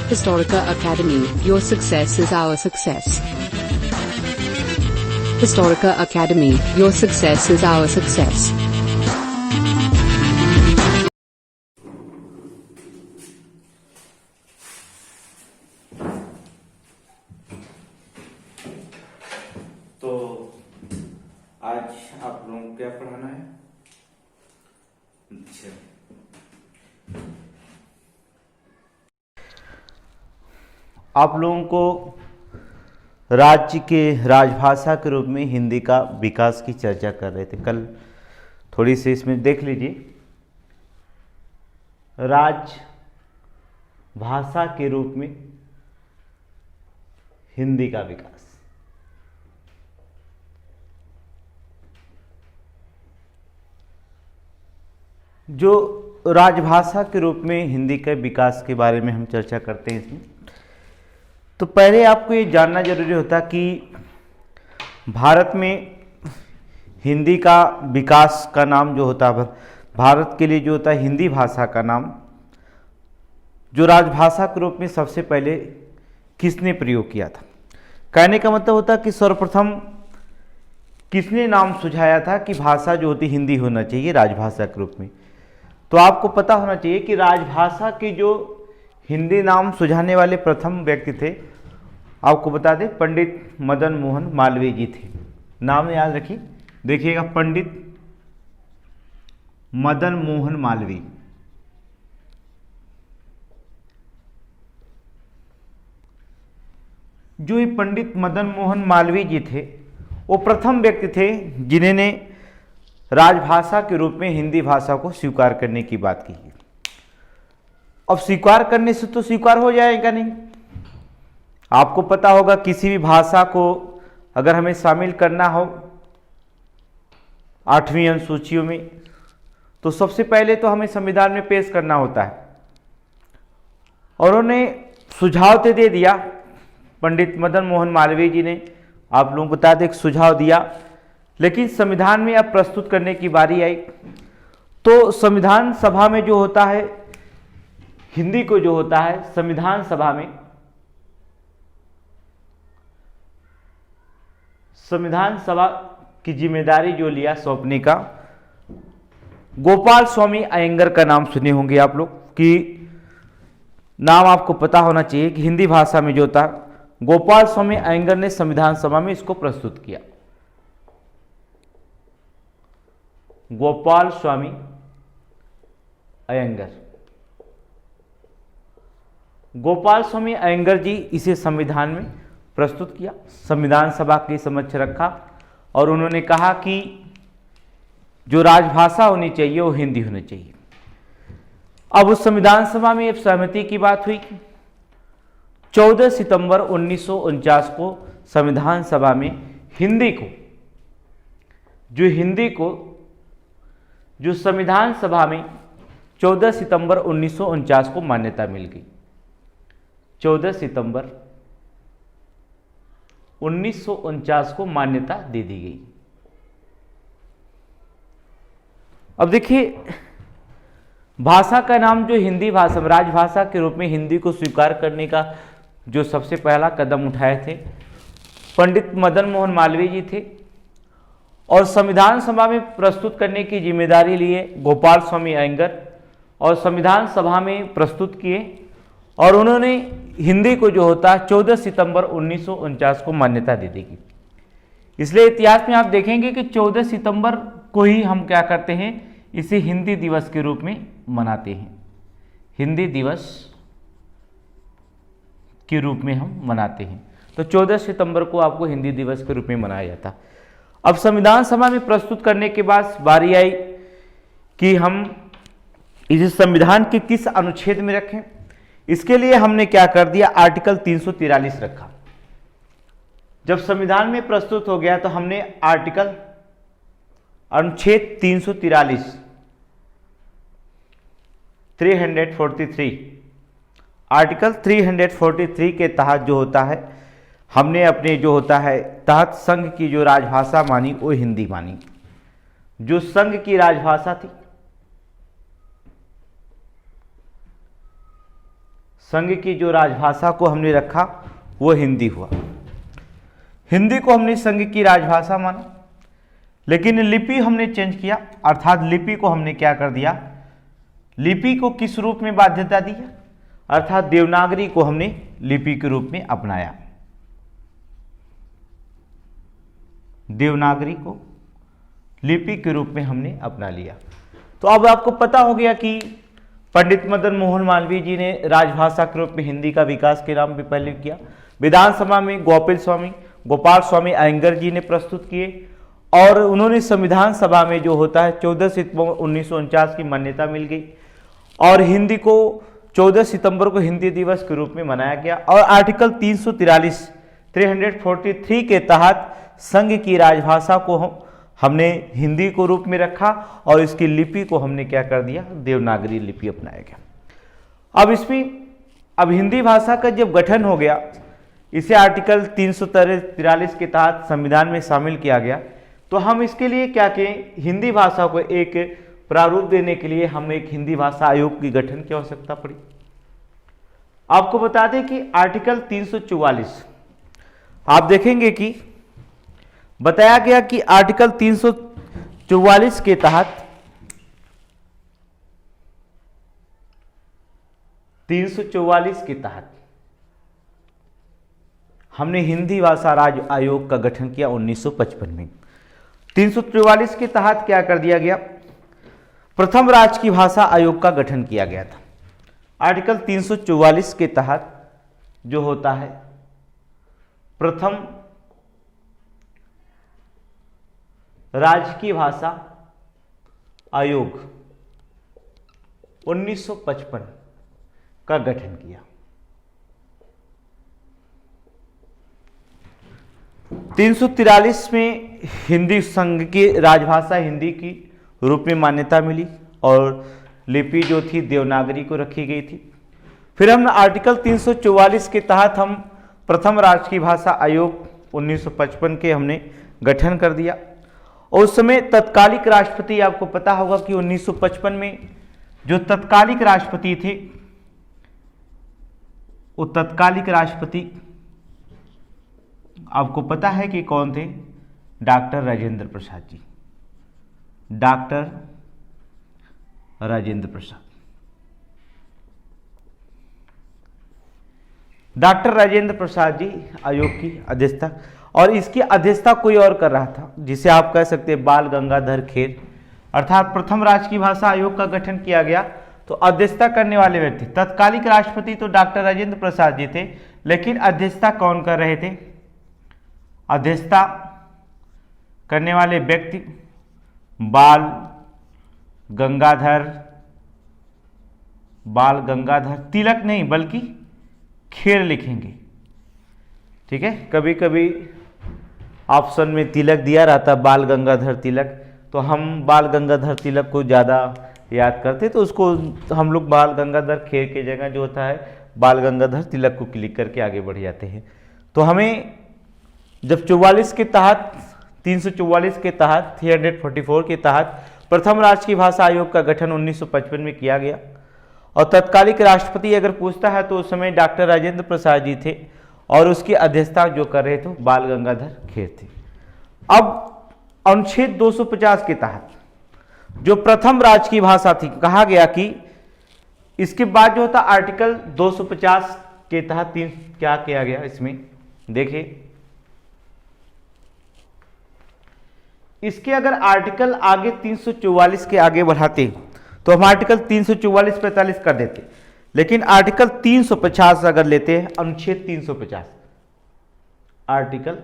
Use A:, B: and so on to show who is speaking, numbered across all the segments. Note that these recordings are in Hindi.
A: Historica Academy, your success is our success. Historica Academy, your success is our success.
B: तो आज आप लोगों को क्या पढ़ाना है? अच्छा, आप लोगों को राज्य के राजभाषा के रूप में हिंदी का विकास की चर्चा कर रहे थे कल। थोड़ी सी इसमें देख लीजिए, राजभाषा के रूप में हिंदी का विकास। जो राजभाषा के रूप में हिंदी के विकास के बारे में हम चर्चा करते हैं इसमें, तो पहले आपको ये जानना जरूरी होता कि भारत में हिंदी का विकास का नाम जो होता है, भारत के लिए जो होता है हिंदी भाषा का नाम, जो राजभाषा के रूप में सबसे पहले किसने प्रयोग किया था। कहने का मतलब होता है कि सर्वप्रथम किसने नाम सुझाया था कि भाषा जो होती हिंदी होना चाहिए राजभाषा के रूप में। तो आपको पता होना चाहिए कि राजभाषा के जो हिंदी नाम सुझाने वाले प्रथम व्यक्ति थे, आपको बता दें, पंडित मदन मोहन मालवीय जी थे। नाम याद रखिए, देखिएगा, पंडित मदन मोहन मालवीय। जो ये पंडित मदन मोहन मालवीय जी थे, वो प्रथम व्यक्ति थे जिन्होंने राजभाषा के रूप में हिंदी भाषा को स्वीकार करने की बात की। अब स्वीकार करने से तो स्वीकार हो जाएगा नहीं। आपको पता होगा किसी भी भाषा को अगर हमें शामिल करना हो 8वीं अनुसूचियों में, तो सबसे पहले तो हमें संविधान में पेश करना होता है। और उन्होंने सुझाव तो दे दिया, पंडित मदन मोहन मालवीय जी ने, आप लोगों को बता दें, एक सुझाव दिया, लेकिन संविधान में अब प्रस्तुत करने की बारी आई। तो संविधान सभा में जो होता है हिंदी को, जो होता है संविधान सभा में, संविधान सभा की जिम्मेदारी जो लिया सौंपने का, गोपाल स्वामी अयंगर का नाम सुने होंगे आप लोग, कि नाम आपको पता होना चाहिए कि हिंदी भाषा में जो था गोपाल स्वामी अयंगर ने संविधान सभा में इसको प्रस्तुत किया। गोपाल स्वामी अयंगर, गोपाल स्वामी अयंगर जी इसे संविधान में प्रस्तुत किया, संविधान सभा के समक्ष रखा, और उन्होंने कहा कि जो राजभाषा होनी चाहिए वो हिंदी होनी चाहिए। अब उस संविधान सभा में एक सहमति की बात हुई। 14 सितंबर 1949 को संविधान सभा में हिंदी को, जो संविधान सभा में 14 सितंबर 1949 को मान्यता मिल गई। 14 सितंबर 1949 को मान्यता दे दी गई। अब देखिए, भाषा का नाम जो हिंदी भाषा, राजभाषा के रूप में हिंदी को स्वीकार करने का जो सबसे पहला कदम उठाए थे पंडित मदन मोहन मालवीय जी थे, और संविधान सभा में प्रस्तुत करने की जिम्मेदारी लिए गोपाल स्वामी अयंगर, और संविधान सभा में प्रस्तुत किए, और उन्होंने हिंदी को जो होता है 14 सितंबर 1949 को मान्यता दे देगी। इसलिए इतिहास में आप देखेंगे कि 14 सितंबर को ही हम क्या करते हैं, इसे हिंदी दिवस के रूप में मनाते हैं। हिंदी दिवस के रूप में हम मनाते हैं। तो 14 सितंबर को आपको हिंदी दिवस के रूप में मनाया जाता। अब संविधान सभा में प्रस्तुत करने के बाद बारी आई कि हम इसे संविधान के किस अनुच्छेद में रखें। इसके लिए हमने क्या कर दिया, आर्टिकल 343 रखा। जब संविधान में प्रस्तुत हो गया तो हमने आर्टिकल अनुच्छेद 343 आर्टिकल 343 के तहत जो होता है, हमने अपने जो होता है तहत संघ की जो राजभाषा मानी वो हिंदी मानी। जो संघ की राजभाषा थी, संघ की जो राजभाषा को हमने रखा वो हिंदी हुआ। हिंदी को हमने संघ की राजभाषा माना, लेकिन लिपि हमने चेंज किया, अर्थात लिपि को हमने क्या कर दिया, लिपि को किस रूप में बाध्यता दी, अर्थात देवनागरी को हमने लिपि के रूप में अपनाया। देवनागरी को लिपि के रूप में हमने अपना लिया। तो अब आपको पता हो गया कि पंडित मदन मोहन मालवीय जी ने राजभाषा के रूप में हिंदी का विकास के नाम पे पहले किया। विधानसभा में गोपाल स्वामी अयंगर जी ने प्रस्तुत किए और उन्होंने संविधान सभा में जो होता है 14 सितंबर 1949 की मान्यता मिल गई और हिंदी को 14 सितंबर को हिंदी दिवस के रूप में मनाया गया। और आर्टिकल 343 के तहत संघ की राजभाषा को हमने हिंदी को रूप में रखा और इसकी लिपि को हमने क्या कर दिया, देवनागरी लिपि अपनाया गया। अब हिंदी भाषा का जब गठन हो गया, इसे आर्टिकल 343 के तहत संविधान में शामिल किया गया, तो हम इसके लिए क्या किए, हिंदी भाषा को एक प्रारूप देने के लिए हम एक हिंदी भाषा आयोग की गठन की आवश्यकता पड़ी। आपको बता दें कि आर्टिकल 344 आप देखेंगे कि बताया गया कि आर्टिकल 344 के तहत 344 के तहत हमने हिंदी भाषा राज्य आयोग का गठन किया 1955 में। 344 के तहत क्या कर दिया गया, प्रथम राज्य की भाषा आयोग का गठन किया गया था। आर्टिकल 344 के तहत जो होता है प्रथम राज्य की भाषा आयोग 1955 का गठन किया। 343 में हिंदी संघ की राजभाषा हिंदी की रूप में मान्यता मिली और लिपि जो थी देवनागरी को रखी गई थी। फिर हम आर्टिकल 344 के तहत हम प्रथम राज्य की भाषा आयोग 1955 के हमने गठन कर दिया। और उस समय तत्कालिक राष्ट्रपति, आपको पता होगा कि 1955 में जो तत्कालिक राष्ट्रपति थे, वो तत्कालिक राष्ट्रपति आपको पता है कि कौन थे, doctor Rajendra Prasad ji. Doctor Rajendra Prasad, doctor Rajendra Prasad ji आयोग की अध्यक्षता, और इसकी अध्यक्षता कोई और कर रहा था, जिसे आप कह सकते हैं बाल गंगाधर खेर। अर्थात प्रथम राज्य की भाषा आयोग का गठन किया गया तो अध्यक्षता करने वाले व्यक्ति, तत्कालिक राष्ट्रपति तो डॉक्टर राजेंद्र प्रसाद जी थे, लेकिन अध्यक्षता कौन कर रहे थे, अध्यक्षता करने वाले व्यक्ति बाल गंगाधर तिलक नहीं बल्कि खेर लिखेंगे। ठीक है, कभी कभी ऑप्शन में तिलक दिया रहता बाल गंगाधर तिलक, तो हम बाल गंगाधर तिलक को ज़्यादा याद करते, तो उसको हम लोग बाल गंगाधर खेर के जगह जो होता है बाल गंगाधर तिलक को क्लिक करके आगे बढ़ जाते हैं। तो हमें जब 44 के तहत 344 के तहत 344 के तहत प्रथम राज्य की भाषा आयोग का गठन 1955 में किया गया और तत्कालिक राष्ट्रपति अगर पूछता है तो उस समय डॉक्टर राजेंद्र प्रसाद जी थे और उसकी अध्यक्षता जो कर रहे थे बाल गंगाधर खेर थे। अब अनुच्छेद 250 के तहत जो प्रथम राज्य की भाषा थी, कहा गया कि इसके बाद जो होता आर्टिकल 250 के तहत क्या किया गया, इसमें देखिए इसके अगर आर्टिकल आगे 344 के आगे बढ़ाते तो हम आर्टिकल 344-45 कर देते, लेकिन आर्टिकल 350 अगर लेते हैं, अनुच्छेद 350, आर्टिकल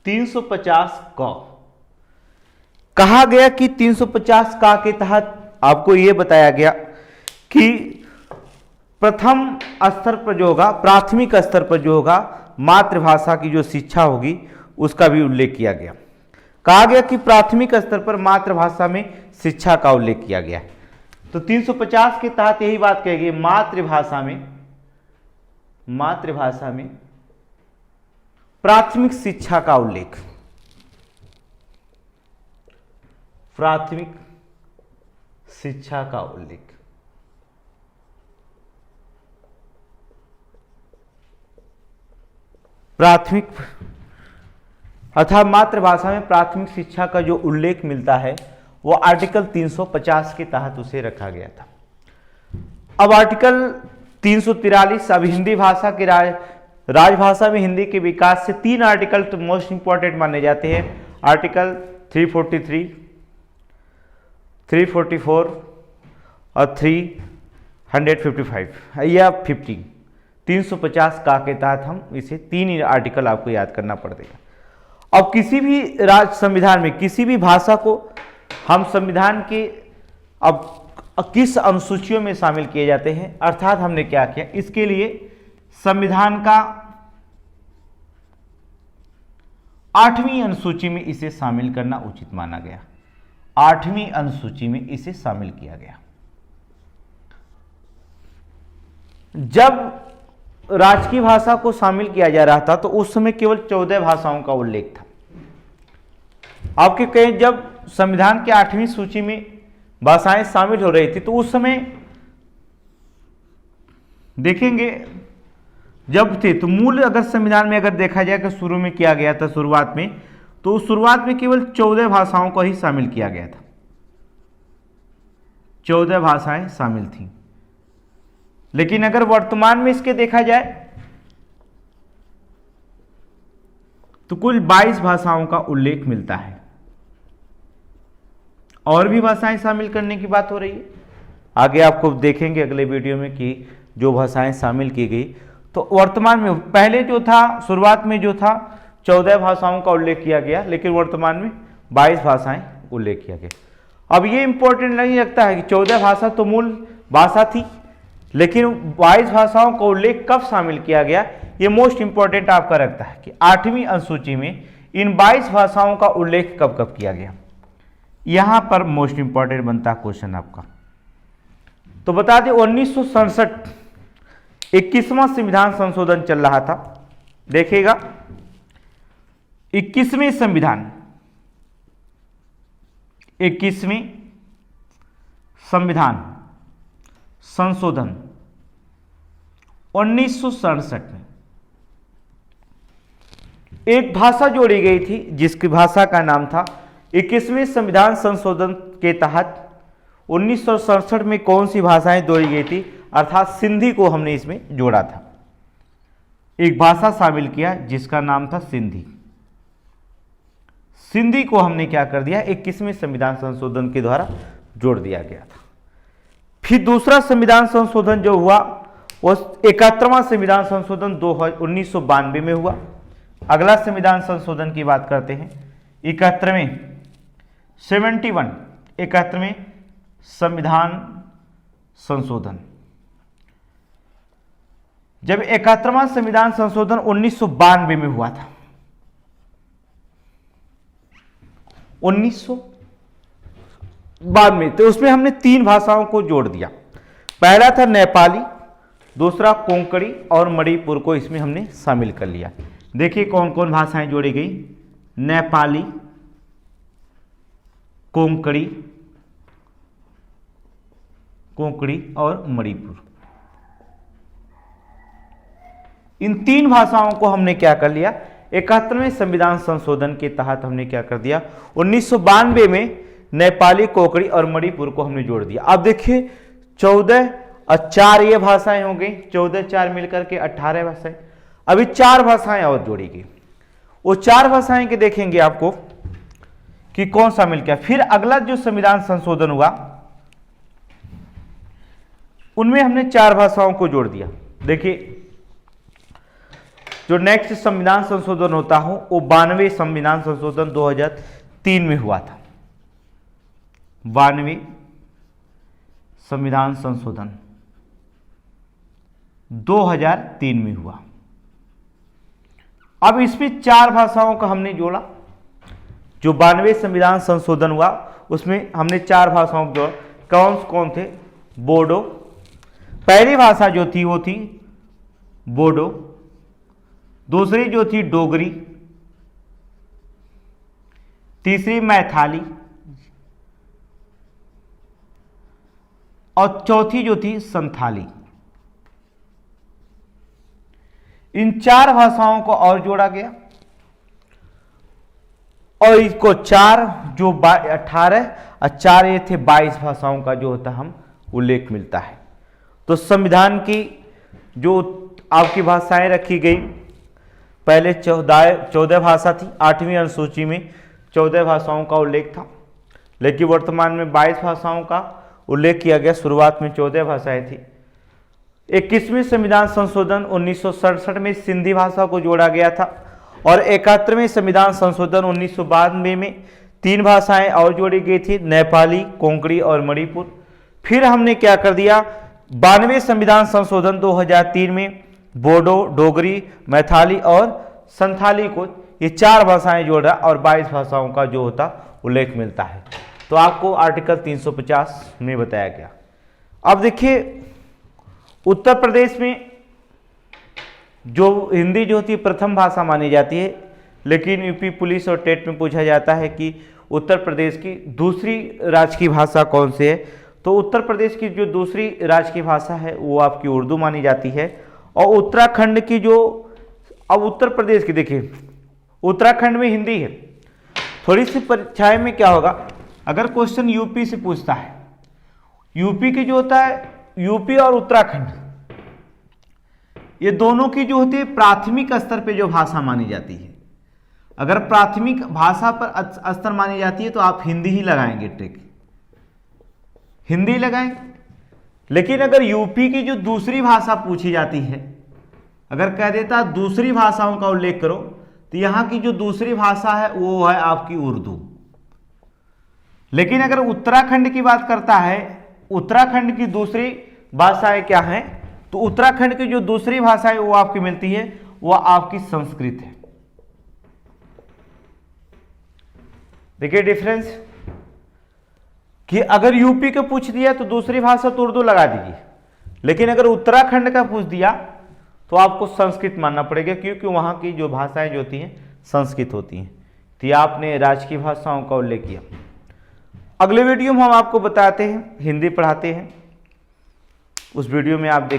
B: 350 का कहा गया कि 350 का के तहत आपको यह बताया गया कि प्रथम स्तर पर जो होगा, प्राथमिक स्तर पर जो होगा, मातृभाषा की जो शिक्षा होगी उसका भी उल्लेख किया गया। कहा गया कि प्राथमिक स्तर पर मातृभाषा में शिक्षा का उल्लेख किया गया। तो 350 के तहत यही बात कही गई, मातृभाषा में प्राथमिक शिक्षा का उल्लेख, प्राथमिक शिक्षा का उल्लेख। प्राथमिक अथवा मातृभाषा में प्राथमिक शिक्षा का जो उल्लेख मिलता है वो आर्टिकल 350 के तहत उसे रखा गया था। अब आर्टिकल 343 अब हिंदी भाषा के राजभाषा में हिंदी के विकास से 3 आर्टिकल तो मोस्ट इंपॉर्टेंट माने जाते हैं। आर्टिकल 343, 344 और 355 या 350 का के तहत हम इसे 3 आर्टिकल आपको याद करना पड़ेगा। अब किसी भी राज्य संविधान में किसी भी भाषा को हम संविधान के अब किस अनुसूचियों में शामिल किए जाते हैं, अर्थात हमने क्या किया, इसके लिए संविधान का 8वीं अनुसूची में इसे शामिल करना उचित माना गया। 8वीं अनुसूची में इसे शामिल किया गया। जब राजकीय भाषा को शामिल किया जा रहा था तो उस समय केवल 14 भाषाओं का उल्लेख था। आपके कहीं जब संविधान के 8वीं सूची में भाषाएं शामिल हो रही थी तो उस समय देखेंगे जब थे तो मूल अगर संविधान में अगर देखा जाए कि शुरू में किया गया था शुरुआत में, तो शुरुआत में केवल 14 भाषाओं को ही शामिल किया गया था। 14 भाषाएं शामिल थीं। लेकिन अगर वर्तमान में इसके देखा जाए तो कुल 22 भाषाओं का उल्लेख मिलता है। और भी भाषाएं शामिल करने की बात हो रही है। आगे आपको देखेंगे अगले वीडियो में कि जो भाषाएं शामिल की गई, तो वर्तमान में पहले जो था शुरुआत में जो था 14 भाषाओं का उल्लेख किया गया, लेकिन वर्तमान में 22 भाषाएं उल्लेख किया गया। अब ये इंपॉर्टेंट नहीं लगता है कि 14 भाषा तो मूल भाषा थी, लेकिन 22 भाषाओं का उल्लेख कब शामिल किया गया, ये मोस्ट इंपॉर्टेंट आपका रखता है कि 8वीं अनुसूची में इन 22 भाषाओं का उल्लेख कब कब किया गया। यहां पर मोस्ट इंपॉर्टेंट बनता क्वेश्चन आपका। तो बता दें 1967 21वां संविधान संशोधन चल रहा था। देखिएगा 21वें संविधान 21वें संविधान संशोधन 1967 में एक भाषा जोड़ी गई थी जिसकी भाषा का नाम था 21वें संविधान संशोधन के तहत 1967 में कौन सी भाषाएं जोड़ी गई थी, अर्थात सिंधी को हमने इसमें जोड़ा था। एक भाषा शामिल किया जिसका नाम था सिंधी। सिंधी को हमने क्या कर दिया, 21वें संविधान संशोधन के द्वारा जोड़ दिया गया था। फिर दूसरा संविधान संशोधन जो हुआ वो 71वां संविधान संशोधन 1992 में हुआ। अगला संविधान संशोधन की बात करते हैं 71वें संविधान संशोधन। जब 71वां संविधान संशोधन 1992 में हुआ था, 1992 में, तो उसमें हमने 3 भाषाओं को जोड़ दिया। पहला था नेपाली, दूसरा कोंकणी और मणिपुर को इसमें हमने शामिल कर लिया। देखिए कौन कौन भाषाएं जोड़ी गई, नेपाली, कोंकणी और मणिपुर। इन 3 भाषाओं को हमने क्या कर लिया, 71वें संविधान संशोधन के तहत हमने क्या कर दिया, 1992 में नेपाली, कोंकणी और मणिपुर को हमने जोड़ दिया। अब देखिए 14 और 4 ये भाषाएं हो गई, 14 4 मिलकर के 18 भाषाएं। अभी 4 भाषाएं और जोड़ी गई। वो 4 भाषाएं के देखेंगे आपको कि कौन शामिल किया। फिर अगला जो संविधान संशोधन हुआ उनमें हमने 4 भाषाओं को जोड़ दिया। देखिए जो नेक्स्ट संविधान संशोधन होता हो वो 92वें संविधान संशोधन 2003 में हुआ था। 92वें संविधान संशोधन 2003 में हुआ। अब इसमें 4 भाषाओं का हमने जोड़ा। जो 92वें संविधान संशोधन हुआ उसमें हमने 4 भाषाओं को जोड़ा। कौन कौन थे, बोडो, पहली भाषा जो थी वो थी बोडो, दूसरी जो थी डोगरी, तीसरी मैथाली और चौथी जो थी संथाली। इन 4 भाषाओं को और जोड़ा गया और इसको 4 जो 18 और 4 ये थे 22 भाषाओं का जो होता हम उल्लेख मिलता है। तो संविधान की जो आपकी भाषाएं रखी गई, पहले 14 भाषा थी, 8वीं अनुसूची में 14 भाषाओं का उल्लेख था, लेकिन वर्तमान में 22 भाषाओं का उल्लेख किया गया। शुरुआत में 14 भाषाएं थी। 21वें संविधान संशोधन 1967 में सिंधी भाषा को जोड़ा गया था और 71वें संविधान संशोधन 1992 में 3 भाषाएं और जोड़ी गई थी, नेपाली, कोंकणी और मणिपुर। फिर हमने क्या कर दिया, 92वें संविधान संशोधन 2003 में बोडो, डोगरी, मैथाली और संथाली को ये 4 भाषाएं जोड़ा और 22 भाषाओं का जो होता उल्लेख मिलता है। तो आपको आर्टिकल 350 में बताया गया। अब देखिए उत्तर प्रदेश में जो हिंदी जो होती है प्रथम भाषा मानी जाती है, लेकिन यूपी पुलिस और टेट में पूछा जाता है कि उत्तर प्रदेश की दूसरी राज्य की भाषा कौन सी है। तो उत्तर प्रदेश की जो दूसरी राज्य की भाषा है वो आपकी उर्दू मानी जाती है। और उत्तराखंड की जो, अब उत्तर प्रदेश की देखिए, उत्तराखंड में हिंदी है। थोड़ी सी परीक्षाएं में क्या होगा, अगर क्वेश्चन यूपी से पूछता है, यूपी की जो होता है, यूपी और उत्तराखंड ये दोनों की जो होती है प्राथमिक स्तर पे जो भाषा मानी जाती है। अगर प्राथमिक भाषा पर स्तर मानी जाती है तो आप हिंदी ही लगाएंगे, ट्रिक हिंदी लगाएंगे। लेकिन अगर यूपी की जो दूसरी भाषा पूछी जाती है, अगर कह देता दूसरी भाषाओं का उल्लेख करो, तो यहां की जो दूसरी भाषा है वो है आपकी उर्दू। लेकिन अगर उत्तराखंड की बात करता है, उत्तराखंड की दूसरी भाषाएं क्या हैं, तो उत्तराखंड की जो दूसरी भाषाएं वो आपकी मिलती है, वो आपकी संस्कृत है। देखिए डिफरेंस कि अगर यूपी का पूछ दिया तो दूसरी भाषा तो उर्दू लगा दीजिए, लेकिन अगर उत्तराखंड का पूछ दिया तो आपको संस्कृत मानना पड़ेगा, क्योंकि वहां की जो भाषाएं जो होती हैं संस्कृत होती हैं। तो ये आपने राजकीय भाषाओं का उल्लेख किया। अगले वीडियो में हम आपको बताते हैं, हिंदी पढ़ाते हैं, उस वीडियो में आप देख